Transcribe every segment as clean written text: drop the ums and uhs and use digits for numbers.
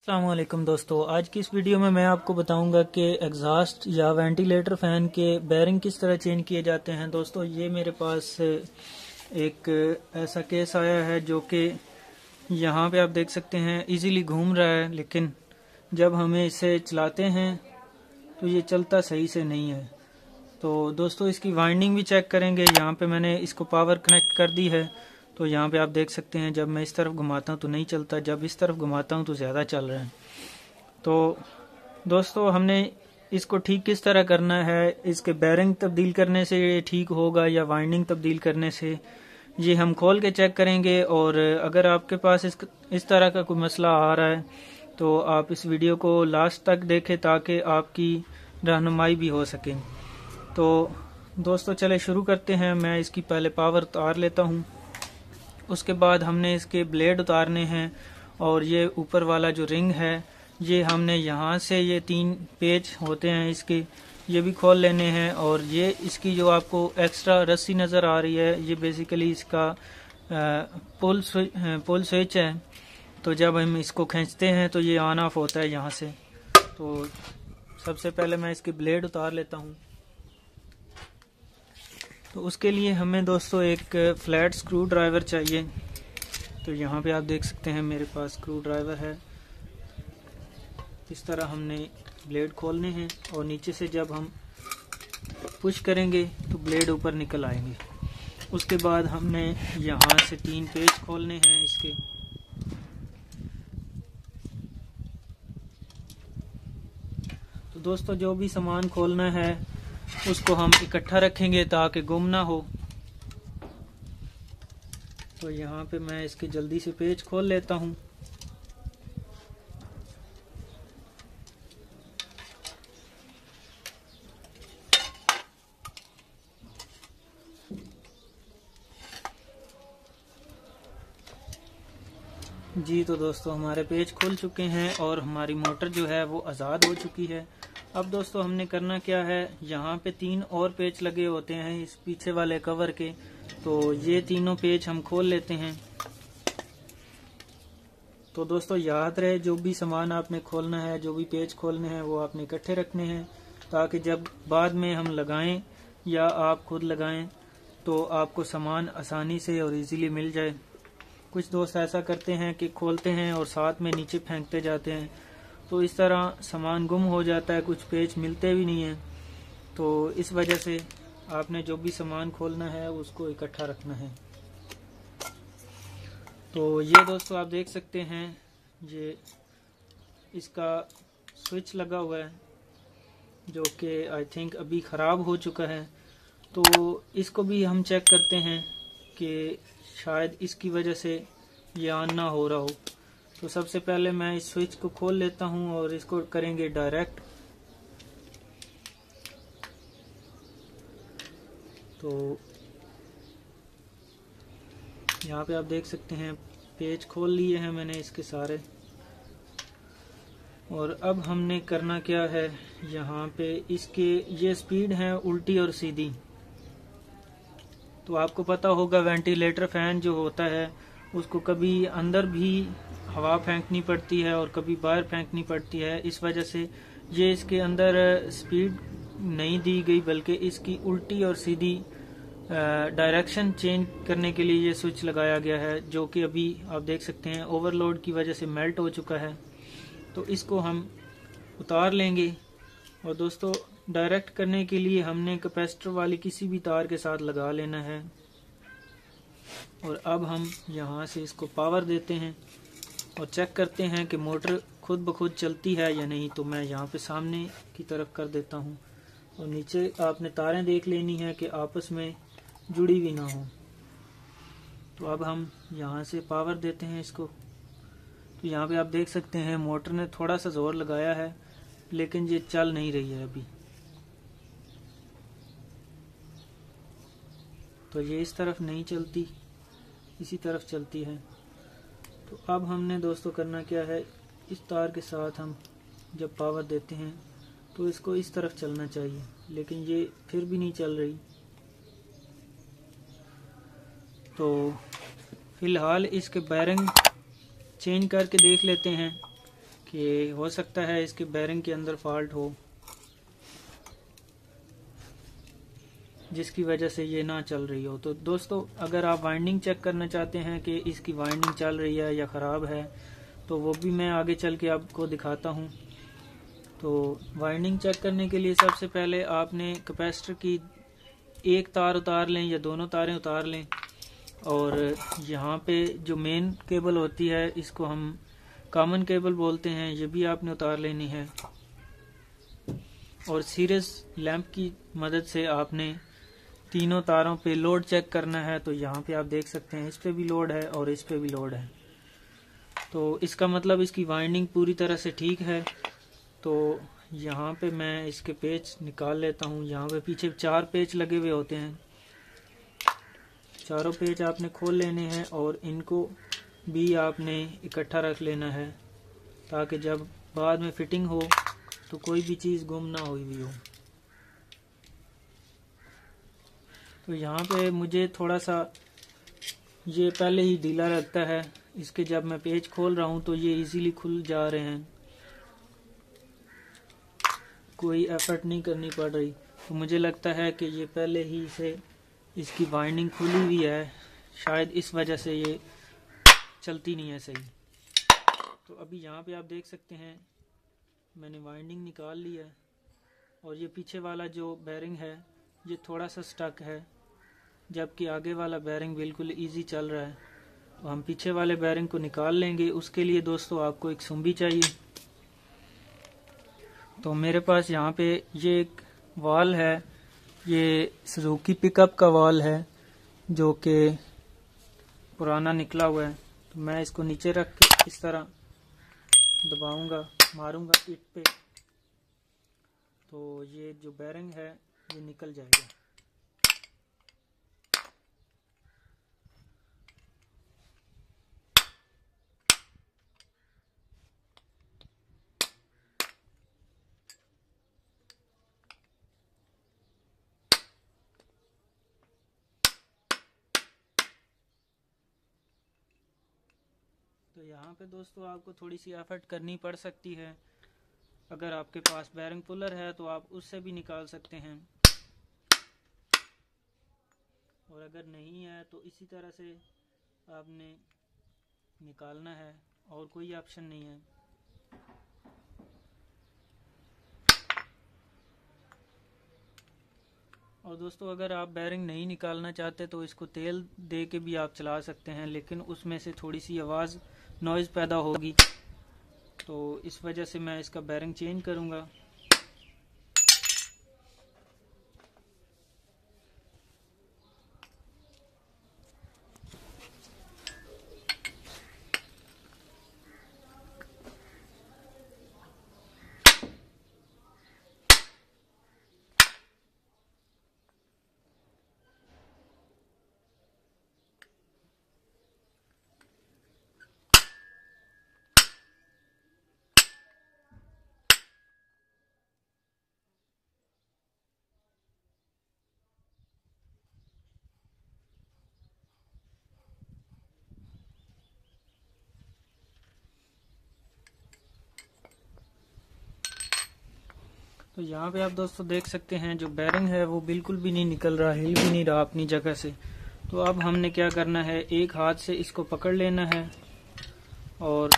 अस्सलामुअलैकुम दोस्तों, आज की इस वीडियो में मैं आपको बताऊंगा कि एग्जॉस्ट या वेंटिलेटर फ़ैन के बेयरिंग किस तरह चेंज किए जाते हैं। दोस्तों, ये मेरे पास एक ऐसा केस आया है जो कि यहाँ पे आप देख सकते हैं इजीली घूम रहा है, लेकिन जब हमें इसे चलाते हैं तो ये चलता सही से नहीं है। तो दोस्तों, इसकी वाइंडिंग भी चेक करेंगे। यहाँ पे मैंने इसको पावर कनेक्ट कर दी है, तो यहाँ पे आप देख सकते हैं जब मैं इस तरफ घुमाता हूँ तो नहीं चलता, जब इस तरफ घुमाता हूँ तो ज़्यादा चल रहा है। तो दोस्तों, हमने इसको ठीक किस तरह करना है, इसके बेयरिंग तब्दील करने से ये ठीक होगा या वाइंडिंग तब्दील करने से, ये हम खोल के चेक करेंगे। और अगर आपके पास इस तरह का कोई मसला आ रहा है तो आप इस वीडियो को लास्ट तक देखें ताकि आपकी रहनुमाई भी हो सके। तो दोस्तों, चले शुरू करते हैं। मैं इसकी पहले पावर उतार लेता हूँ, उसके बाद हमने इसके ब्लेड उतारने हैं और ये ऊपर वाला जो रिंग है ये हमने यहाँ से, ये 3 पेच होते हैं इसके, ये भी खोल लेने हैं। और ये इसकी जो आपको एक्स्ट्रा रस्सी नज़र आ रही है, ये बेसिकली इसका पुल स्विच है। तो जब हम इसको खींचते हैं तो ये ऑन ऑफ होता है यहाँ से। तो सबसे पहले मैं इसकी ब्लेड उतार लेता हूँ। तो उसके लिए हमें दोस्तों एक फ्लैट स्क्रू ड्राइवर चाहिए। तो यहाँ पे आप देख सकते हैं मेरे पास स्क्रू ड्राइवर है। इस तरह हमने ब्लेड खोलने हैं और नीचे से जब हम पुश करेंगे तो ब्लेड ऊपर निकल आएंगे। उसके बाद हमने यहाँ से 3 पेच खोलने हैं इसके। तो दोस्तों, जो भी सामान खोलना है उसको हम इकट्ठा रखेंगे ताकि गुम ना हो। तो यहाँ पे मैं इसके जल्दी से पेच खोल लेता हूँ। जी, तो दोस्तों, हमारे पेच खुल चुके हैं और हमारी मोटर जो है वो आज़ाद हो चुकी है। अब दोस्तों, हमने करना क्या है, यहाँ पे 3 और पेच लगे होते हैं इस पीछे वाले कवर के। तो ये तीनों पेच हम खोल लेते हैं। तो दोस्तों, याद रहे, जो भी सामान आपने खोलना है, जो भी पेच खोलने हैं, वो आपने इकट्ठे रखने हैं ताकि जब बाद में हम लगाएं या आप खुद लगाएं तो आपको सामान आसानी से और इजीली मिल जाए। कुछ दोस्त ऐसा करते हैं कि खोलते हैं और साथ में नीचे फेंकते जाते हैं, तो इस तरह सामान गुम हो जाता है, कुछ पेच मिलते भी नहीं हैं। तो इस वजह से आपने जो भी सामान खोलना है उसको इकट्ठा रखना है। तो ये दोस्तों, आप देख सकते हैं ये इसका स्विच लगा हुआ है जो कि आई थिंक अभी ख़राब हो चुका है। तो इसको भी हम चेक करते हैं कि शायद इसकी वजह से ये ऑन ना हो रहा हो। तो सबसे पहले मैं इस स्विच को खोल लेता हूं और इसको करेंगे डायरेक्ट। तो यहाँ पे आप देख सकते हैं पेच खोल लिए हैं मैंने इसके सारे। और अब हमने करना क्या है, यहाँ पे इसके ये स्पीड है उल्टी और सीधी। तो आपको पता होगा वेंटिलेटर फैन जो होता है उसको कभी अंदर भी हवा फेंकनी पड़ती है और कभी बाहर फेंकनी पड़ती है। इस वजह से ये इसके अंदर स्पीड नहीं दी गई, बल्कि इसकी उल्टी और सीधी डायरेक्शन चेंज करने के लिए ये स्विच लगाया गया है, जो कि अभी आप देख सकते हैं ओवरलोड की वजह से मेल्ट हो चुका है। तो इसको हम उतार लेंगे। और दोस्तों, डायरेक्ट करने के लिए हमने कैपेसिटर वाली किसी भी तार के साथ लगा लेना है। और अब हम यहाँ से इसको पावर देते हैं और चेक करते हैं कि मोटर खुद ब खुद चलती है या नहीं। तो मैं यहाँ पे सामने की तरफ कर देता हूँ और नीचे आपने तारें देख लेनी है कि आपस में जुड़ी भी ना हो। तो अब हम यहाँ से पावर देते हैं इसको। तो यहाँ पे आप देख सकते हैं मोटर ने थोड़ा सा जोर लगाया है, लेकिन ये चल नहीं रही है अभी। तो ये इस तरफ नहीं चलती, इसी तरफ चलती है। तो अब हमने दोस्तों करना क्या है, इस तार के साथ हम जब पावर देते हैं तो इसको इस तरफ चलना चाहिए, लेकिन ये फिर भी नहीं चल रही। तो फिलहाल इसके बेयरिंग चेंज करके देख लेते हैं कि हो सकता है इसके बेरिंग के अंदर फॉल्ट हो, जिसकी वजह से ये ना चल रही हो। तो दोस्तों, अगर आप वाइंडिंग चेक करना चाहते हैं कि इसकी वाइंडिंग चल रही है या ख़राब है, तो वो भी मैं आगे चल के आपको दिखाता हूँ। तो वाइंडिंग चेक करने के लिए सबसे पहले आपने कैपेसिटर की एक तार उतार लें या दोनों तारें उतार लें, और यहाँ पे जो मेन केबल होती है इसको हम कॉमन केबल बोलते हैं, ये भी आपने उतार लेनी है। और सीरीज लैंप की मदद से आपने तीनों तारों पे लोड चेक करना है। तो यहाँ पे आप देख सकते हैं इस पे भी लोड है और इस पे भी लोड है, तो इसका मतलब इसकी वाइंडिंग पूरी तरह से ठीक है। तो यहाँ पे मैं इसके पेच निकाल लेता हूँ। यहाँ पे पीछे 4 पेच लगे हुए होते हैं, चारों पेच आपने खोल लेने हैं और इनको भी आपने इकट्ठा रख लेना है, ताकि जब बाद में फिटिंग हो तो कोई भी चीज़ गुम ना हुई हो। तो यहाँ पे मुझे थोड़ा सा ये पहले ही ढीला लगता है, इसके जब मैं पेच खोल रहा हूँ तो ये इजीली खुल जा रहे हैं, कोई एफर्ट नहीं करनी पड़ रही। तो मुझे लगता है कि ये पहले ही से इसकी वाइंडिंग खुली हुई है, शायद इस वजह से ये चलती नहीं है सही। तो अभी यहाँ पे आप देख सकते हैं मैंने वाइंडिंग निकाल ली है, और ये पीछे वाला जो बेरिंग है ये थोड़ा सा स्टक है, जबकि आगे वाला बेरिंग बिल्कुल इजी चल रहा है। तो हम पीछे वाले बेरिंग को निकाल लेंगे। उसके लिए दोस्तों आपको एक सुम्बी चाहिए। तो मेरे पास यहाँ पे ये एक वाल है, ये सुजुकी पिकअप का वाल है जो कि पुराना निकला हुआ है। तो मैं इसको नीचे रख के इस तरह दबाऊंगा, मारूंगा ईंट पे, तो ये जो बेरिंग है ये निकल जाएगा। तो यहाँ पे दोस्तों आपको थोड़ी सी एफर्ट करनी पड़ सकती है। अगर आपके पास बेरिंग पुलर है तो आप उससे भी निकाल सकते हैं, और अगर नहीं है तो इसी तरह से आपने निकालना है, और कोई ऑप्शन नहीं है। और दोस्तों, अगर आप बेरिंग नहीं निकालना चाहते तो इसको तेल दे के भी आप चला सकते हैं, लेकिन उसमें से थोड़ी सी आवाज़ नॉइज़ पैदा होगी, तो इस वजह से मैं इसका बेरिंग चेंज करूँगा। तो यहाँ पे आप दोस्तों देख सकते हैं जो बेरिंग है वो बिल्कुल भी नहीं निकल रहा, हिल भी नहीं रहा अपनी जगह से। तो अब हमने क्या करना है, एक हाथ से इसको पकड़ लेना है और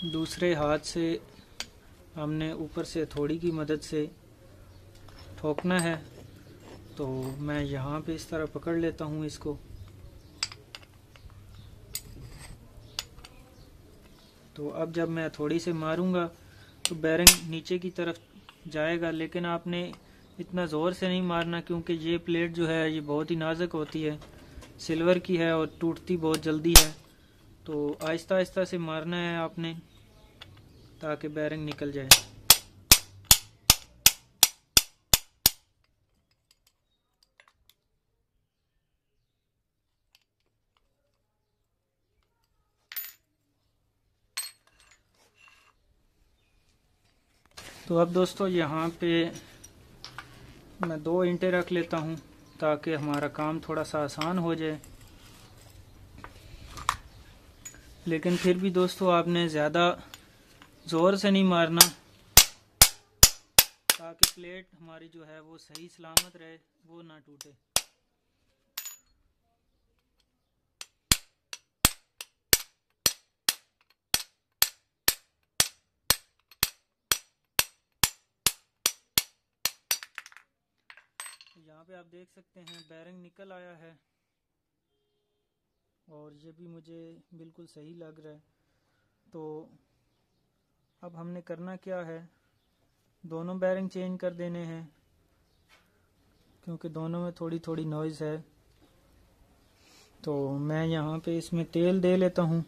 दूसरे हाथ से हमने ऊपर से हथौड़ी की मदद से ठोकना है। तो मैं यहाँ पे इस तरह पकड़ लेता हूँ इसको। तो अब जब मैं हथौड़ी से मारूंगा तो बेरिंग नीचे की तरफ जाएगा, लेकिन आपने इतना ज़ोर से नहीं मारना, क्योंकि ये प्लेट जो है ये बहुत ही नाजुक होती है, सिल्वर की है और टूटती बहुत जल्दी है। तो आहिस्ता आहिस्ता से मारना है आपने, ताकि बेरिंग निकल जाए। तो अब दोस्तों यहाँ पे मैं 2 ईंटें रख लेता हूँ ताकि हमारा काम थोड़ा सा आसान हो जाए। लेकिन फिर भी दोस्तों आपने ज़्यादा ज़ोर से नहीं मारना, ताकि प्लेट हमारी जो है वो सही सलामत रहे, वो ना टूटे। यहाँ पे आप देख सकते हैं बेरिंग निकल आया है और ये भी मुझे बिल्कुल सही लग रहा है। तो अब हमने करना क्या है, दोनों बेरिंग चेंज कर देने हैं, क्योंकि दोनों में थोड़ी थोड़ी नॉइज़ है। तो मैं यहाँ पे इसमें तेल दे लेता हूँ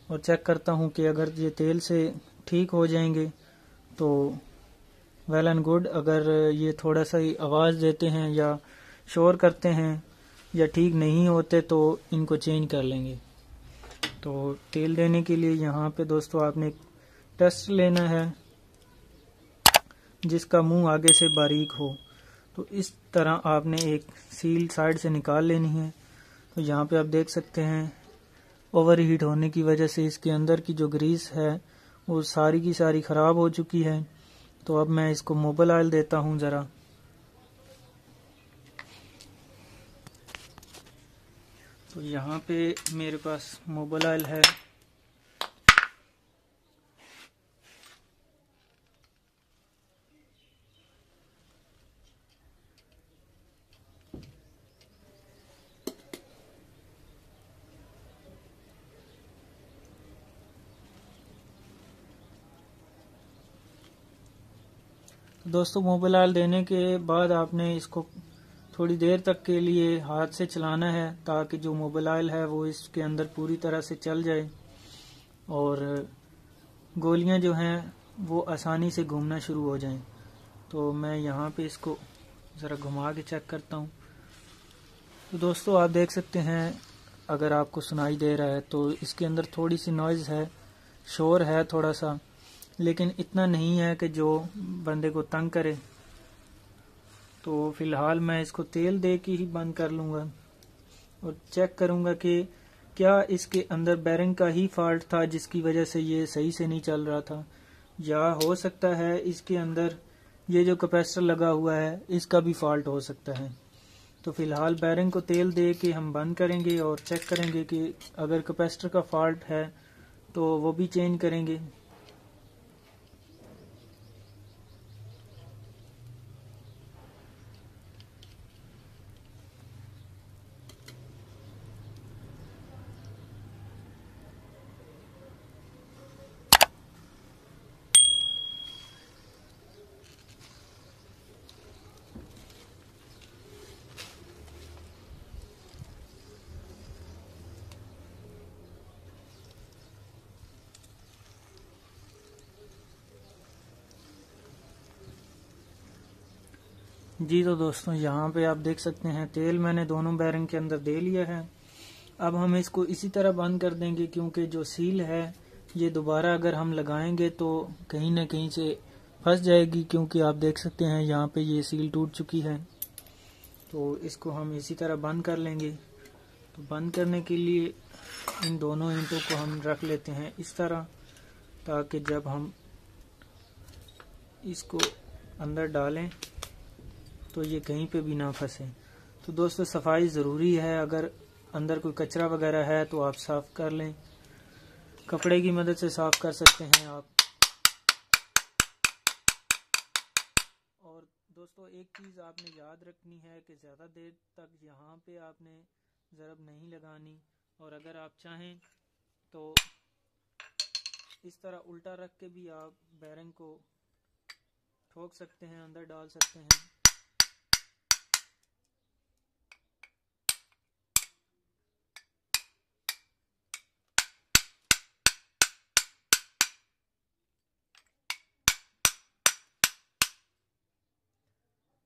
और चेक करता हूँ कि अगर ये तेल से ठीक हो जाएंगे तो वेल एंड गुड। अगर ये थोड़ा सा ही आवाज़ देते हैं या शोर करते हैं या ठीक नहीं होते तो इनको चेंज कर लेंगे। तो तेल देने के लिए यहाँ पे दोस्तों आपने एक टेस्ट लेना है जिसका मुंह आगे से बारीक हो। तो इस तरह आपने एक सील साइड से निकाल लेनी है। तो यहाँ पे आप देख सकते हैं ओवर हीट होने की वजह से इसके अंदर की जो ग्रीस है वो सारी की सारी ख़राब हो चुकी है। तो अब मैं इसको मोबिल ऑयल देता हूँ ज़रा। तो यहाँ पे मेरे पास मोबिल ऑयल है। दोस्तों मोबिल ऑयल देने के बाद आपने इसको थोड़ी देर तक के लिए हाथ से चलाना है, ताकि जो मोबिल ऑयल है वो इसके अंदर पूरी तरह से चल जाए और गोलियां जो हैं वो आसानी से घूमना शुरू हो जाएं। तो मैं यहाँ पे इसको ज़रा घुमा के चेक करता हूँ। तो दोस्तों आप देख सकते हैं, अगर आपको सुनाई दे रहा है तो इसके अंदर थोड़ी सी नॉइज़ है, शोर है थोड़ा सा, लेकिन इतना नहीं है कि जो बंदे को तंग करे। तो फ़िलहाल मैं इसको तेल दे के ही बंद कर लूँगा और चेक करूँगा कि क्या इसके अंदर बेरिंग का ही फॉल्ट था जिसकी वजह से ये सही से नहीं चल रहा था, या हो सकता है इसके अंदर ये जो कैपेसिटर लगा हुआ है इसका भी फॉल्ट हो सकता है। तो फ़िलहाल बेरिंग को तेल दे के हम बंद करेंगे और चेक करेंगे कि अगर कैपेसिटर का फॉल्ट है तो वो भी चेंज करेंगे। जी तो दोस्तों यहाँ पे आप देख सकते हैं तेल मैंने दोनों बेरिंग के अंदर दे लिया है। अब हम इसको इसी तरह बंद कर देंगे, क्योंकि जो सील है ये दोबारा अगर हम लगाएंगे तो कहीं ना कहीं से फंस जाएगी, क्योंकि आप देख सकते हैं यहाँ पे ये सील टूट चुकी है। तो इसको हम इसी तरह बंद कर लेंगे। तो बंद करने के लिए इन दोनों ईंटों को हम रख लेते हैं इस तरह, ताकि जब हम इसको अंदर डालें तो ये कहीं पे भी ना फंसे। तो दोस्तों सफाई ज़रूरी है, अगर अंदर कोई कचरा वगैरह है तो आप साफ़ कर लें, कपड़े की मदद से साफ़ कर सकते हैं आप। और दोस्तों एक चीज़ आपने याद रखनी है कि ज़्यादा देर तक यहाँ पे आपने ज़रब नहीं लगानी, और अगर आप चाहें तो इस तरह उल्टा रख के भी आप बेरिंग को ठोक सकते हैं, अंदर डाल सकते हैं।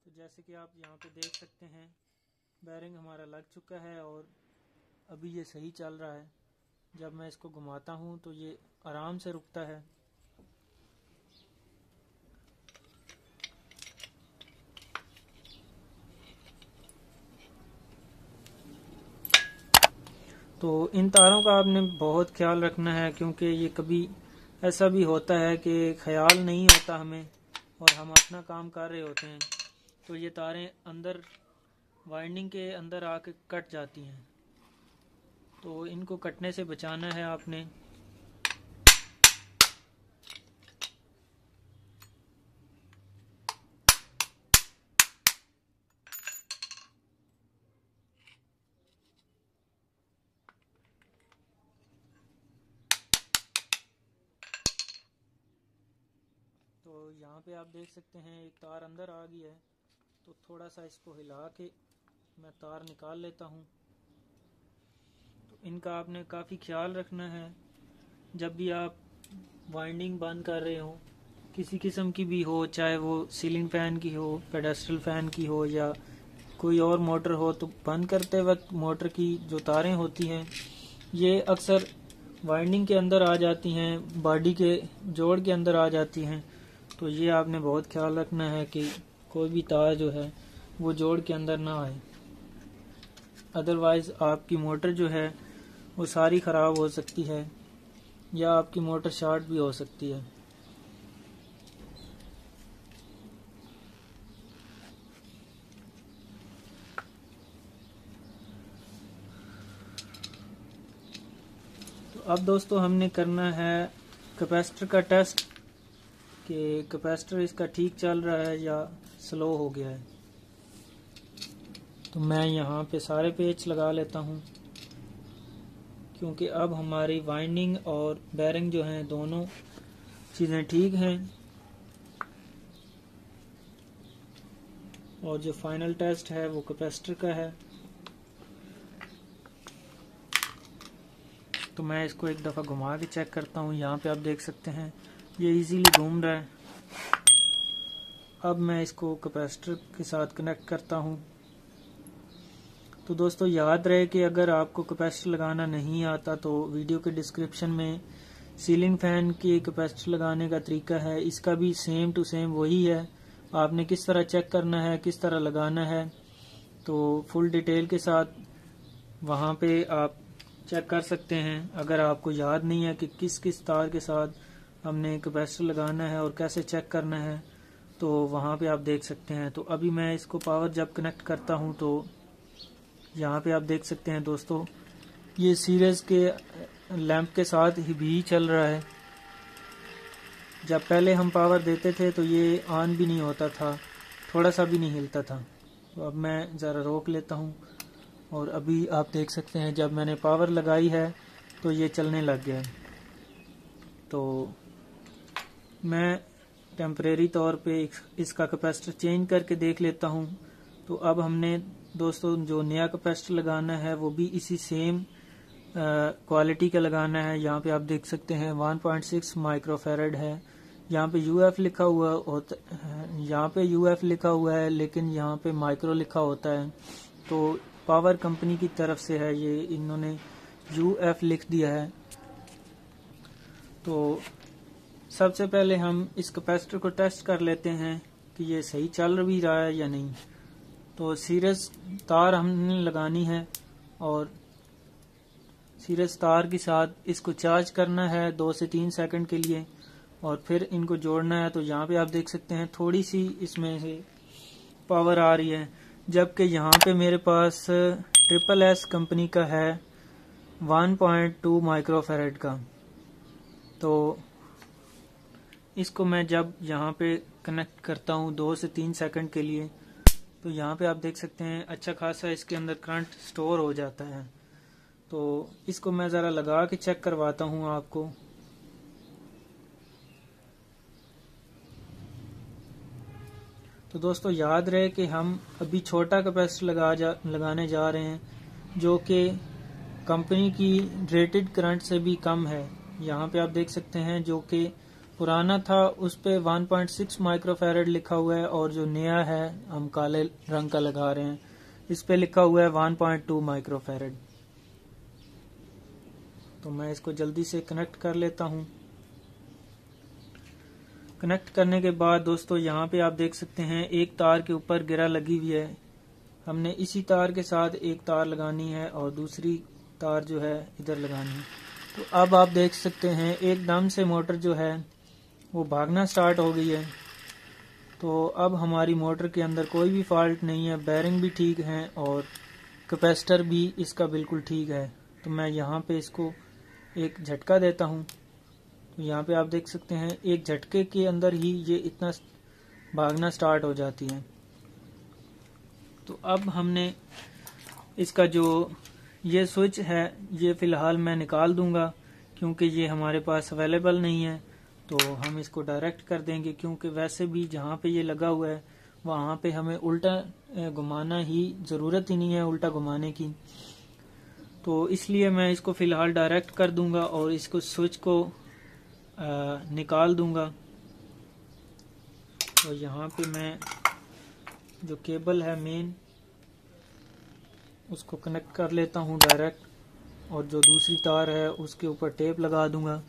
तो जैसे कि आप यहाँ पे देख सकते हैं बेरिंग हमारा लग चुका है और अभी ये सही चल रहा है। जब मैं इसको घुमाता हूँ तो ये आराम से रुकता है। तो इन तारों का आपने बहुत ख्याल रखना है, क्योंकि ये कभी ऐसा भी होता है कि ख्याल नहीं होता हमें और हम अपना काम कर रहे होते हैं तो ये तारें अंदर वाइंडिंग के अंदर आके कट जाती हैं। तो इनको कटने से बचाना है आपने। तो यहाँ पे आप देख सकते हैं एक तार अंदर आ गई है, तो थोड़ा सा इसको हिला के मैं तार निकाल लेता हूँ। तो इनका आपने काफ़ी ख्याल रखना है जब भी आप वाइंडिंग बंद कर रहे हो, किसी किस्म की भी हो, चाहे वो सीलिंग फ़ैन की हो, पेडेस्ट्रल फ़ैन की हो या कोई और मोटर हो। तो बंद करते वक्त मोटर की जो तारें होती हैं ये अक्सर वाइंडिंग के अंदर आ जाती हैं, बॉडी के जोड़ के अंदर आ जाती हैं। तो ये आपने बहुत ख्याल रखना है कि कोई भी तार जो है वो जोड़ के अंदर ना आए, अदरवाइज़ आपकी मोटर जो है वो सारी ख़राब हो सकती है या आपकी मोटर शॉर्ट भी हो सकती है। तो अब दोस्तों हमने करना है कैपेसिटर का टेस्ट कि कैपेसिटर इसका ठीक चल रहा है या स्लो हो गया है। तो मैं यहाँ पे सारे पेच लगा लेता हूँ, क्योंकि अब हमारी वाइंडिंग और बेरिंग जो हैं दोनों चीज़ें ठीक हैं। और जो फाइनल टेस्ट है वो कैपेसिटर का है। तो मैं इसको एक दफ़ा घुमा के चेक करता हूँ। यहाँ पे आप देख सकते हैं ये इजीली घूम रहा है। अब मैं इसको कैपेसिटर के साथ कनेक्ट करता हूँ। तो दोस्तों याद रहे कि अगर आपको कैपेसिटर लगाना नहीं आता तो वीडियो के डिस्क्रिप्शन में सीलिंग फ़ैन के कैपेसिटर लगाने का तरीका है, इसका भी सेम टू सेम वही है। आपने किस तरह चेक करना है, किस तरह लगाना है, तो फुल डिटेल के साथ वहाँ पे आप चेक कर सकते हैं। अगर आपको याद नहीं है कि किस किस तार के साथ हमने कैपेसिटर लगाना है और कैसे चेक करना है, तो वहाँ पे आप देख सकते हैं। तो अभी मैं इसको पावर जब कनेक्ट करता हूँ तो यहाँ पे आप देख सकते हैं दोस्तों ये सीरीज के लैंप के साथ ही भी चल रहा है। जब पहले हम पावर देते थे तो ये ऑन भी नहीं होता था, थोड़ा सा भी नहीं हिलता था। तो अब मैं ज़रा रोक लेता हूँ और अभी आप देख सकते हैं जब मैंने पावर लगाई है तो ये चलने लग गया है। तो मैं टेम्परेरी तौर पे इसका कैपेसिटर चेंज करके देख लेता हूँ। तो अब हमने दोस्तों जो नया कैपेसिटर लगाना है वो भी इसी सेम क्वालिटी का लगाना है। यहाँ पे आप देख सकते हैं 1.6 माइक्रोफेरेड है। यहाँ पे यूएफ लिखा हुआ होता है, यहाँ पे यूएफ लिखा हुआ है लेकिन यहाँ पे माइक्रो लिखा होता है। तो पावर कंपनी की तरफ से है, ये इन्होंने यूएफ लिख दिया है। तो सबसे पहले हम इस कैपेसिटर को टेस्ट कर लेते हैं कि ये सही चल भी रहा है या नहीं। तो सीरीज तार हमने लगानी है और सीरीज तार के साथ इसको चार्ज करना है 2 से 3 सेकंड के लिए और फिर इनको जोड़ना है। तो यहाँ पे आप देख सकते हैं थोड़ी सी इसमें से पावर आ रही है, जबकि यहाँ पे मेरे पास ट्रिपल एस कंपनी का है 1.2 माइक्रोफेरेड का। तो इसको मैं जब यहाँ पे कनेक्ट करता हूँ 2 से 3 सेकंड के लिए, तो यहाँ पे आप देख सकते हैं अच्छा खासा इसके अंदर करंट स्टोर हो जाता है। तो इसको मैं ज़रा लगा के चेक करवाता हूँ आपको। तो दोस्तों याद रहे कि हम अभी छोटा कैपेसिटर लगाने जा रहे हैं जो कि कंपनी की रेटेड करंट से भी कम है। यहाँ पे आप देख सकते हैं जो कि पुराना था उस पे 1.6 माइक्रोफेरेड लिखा हुआ है और जो नया है हम काले रंग का लगा रहे हैं इस पे लिखा हुआ है 1.2 माइक्रोफेरेड। तो मैं इसको जल्दी से कनेक्ट कर लेता हूँ। कनेक्ट करने के बाद दोस्तों यहाँ पे आप देख सकते हैं एक तार के ऊपर गिरा लगी हुई है। हमने इसी तार के साथ एक तार लगानी है और दूसरी तार जो है इधर लगानी है। तो अब आप देख सकते हैं एकदम से मोटर जो है वो भागना स्टार्ट हो गई है। तो अब हमारी मोटर के अंदर कोई भी फॉल्ट नहीं है, बेरिंग भी ठीक है और कैपेसिटर भी इसका बिल्कुल ठीक है। तो मैं यहाँ पे इसको एक झटका देता हूँ। तो यहाँ पे आप देख सकते हैं एक झटके के अंदर ही ये इतना भागना स्टार्ट हो जाती है। तो अब हमने इसका जो ये स्विच है ये फ़िलहाल मैं निकाल दूंगा क्योंकि ये हमारे पास अवेलेबल नहीं है। तो हम इसको डायरेक्ट कर देंगे क्योंकि वैसे भी जहाँ पे ये लगा हुआ है वहाँ पे हमें उल्टा घुमाना ही ज़रूरत ही नहीं है उल्टा घुमाने की। तो इसलिए मैं इसको फ़िलहाल डायरेक्ट कर दूंगा और इसको स्विच को निकाल दूंगा। तो यहाँ पे मैं जो केबल है मेन उसको कनेक्ट कर लेता हूँ डायरेक्ट और जो दूसरी तार है उसके ऊपर टेप लगा दूंगा।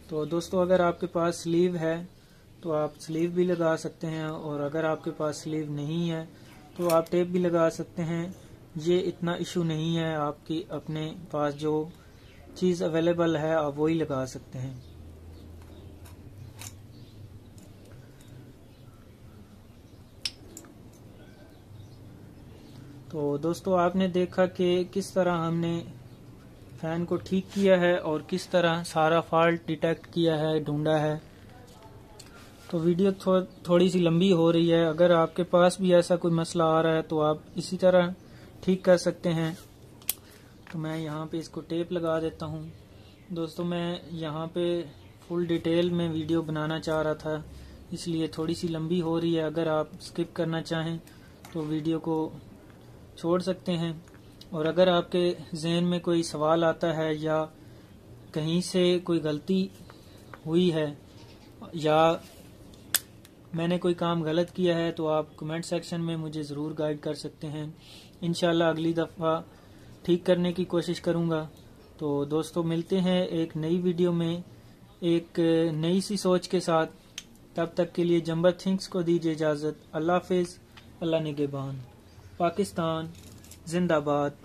तो दोस्तों अगर आपके पास स्लीव है तो आप स्लीव भी लगा सकते हैं और अगर आपके पास स्लीव नहीं है तो आप टेप भी लगा सकते हैं। ये इतना इशू नहीं है, आपकी अपने पास जो चीज़ अवेलेबल है आप वही लगा सकते हैं। तो दोस्तों आपने देखा कि किस तरह हमने फैन को ठीक किया है और किस तरह सारा फॉल्ट डिटेक्ट किया है, ढूंढा है। तो वीडियो थोड़ी सी लंबी हो रही है। अगर आपके पास भी ऐसा कोई मसला आ रहा है तो आप इसी तरह ठीक कर सकते हैं। तो मैं यहाँ पे इसको टेप लगा देता हूँ। दोस्तों मैं यहाँ पे फुल डिटेल में वीडियो बनाना चाह रहा था इसलिए थोड़ी सी लंबी हो रही है। अगर आप स्किप करना चाहें तो वीडियो को छोड़ सकते हैं। और अगर आपके जहन में कोई सवाल आता है या कहीं से कोई गलती हुई है या मैंने कोई काम गलत किया है तो आप कमेंट सेक्शन में मुझे ज़रूर गाइड कर सकते हैं। इंशाल्लाह अगली दफ़ा ठीक करने की कोशिश करूँगा। तो दोस्तों मिलते हैं एक नई वीडियो में एक नई सी सोच के साथ। तब तक के लिए जंबर थिंक्स को दीजिए इजाज़त। अल्लाह हाफिज़, अल्लाह निगहबान। पाकिस्तान जिंदाबाद।